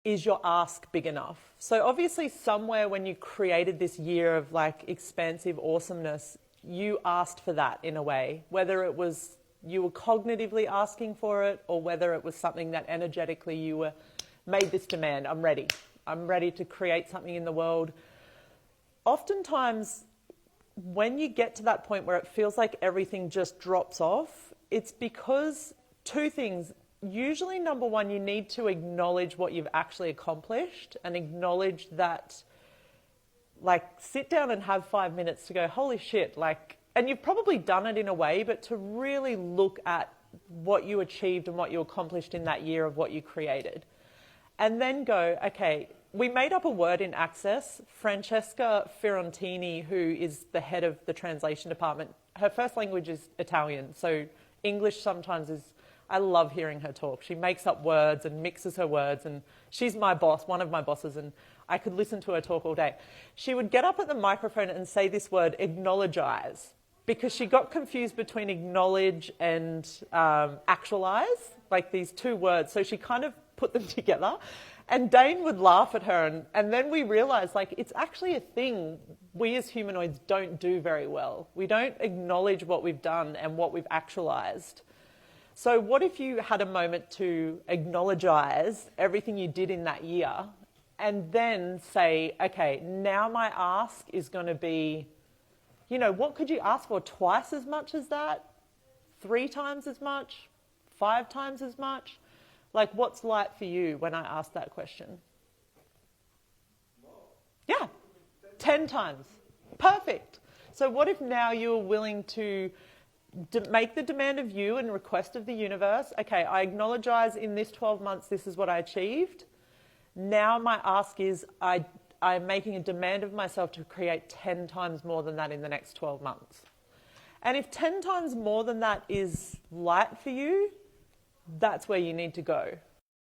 is your ask big enough? So obviously somewhere when you created this year of like expansive awesomeness, you asked for that in a way, whether it was you were cognitively asking for it or whether it was something that energetically you were made this demand. I'm ready. I'm ready to create something in the world. Oftentimes, when you get to that point where it feels like everything just drops off, it's because two things. Usually, number one, you need to acknowledge what you've actually accomplished and acknowledge that, like, sit down and have 5 minutes to go, holy shit, like, and you've probably done it in a way, but to really look at what you achieved and what you accomplished in that year of what you created. And then go, okay, we made up a word in Access. Francesca Fiorentini, who is the head of the translation department, her first language is Italian. So English sometimes is, I love hearing her talk. She makes up words and mixes her words, and she's my boss, one of my bosses, and I could listen to her talk all day. She would get up at the microphone and say this word, acknowledgize, because she got confused between acknowledge and actualize, like these two words. So she kind of put them together. And Dane would laugh at her, and then we realised, like, it's actually a thing we as humanoids don't do very well. We don't acknowledge what we've done and what we've actualised. So what if you had a moment to acknowledgize everything you did in that year and then say, okay, now my ask is going to be, you know, what could you ask for? Twice as much as that? 3 times as much? 5 times as much? Like, what's light for you when I ask that question? Yeah, 10 times. Perfect. So what if now you're willing to make the demand of you and request of the universe? Okay, I acknowledgize in this 12 months this is what I achieved. Now my ask is I'm making a demand of myself to create 10 times more than that in the next 12 months. And if 10 times more than that is light for you, that's where you need to go.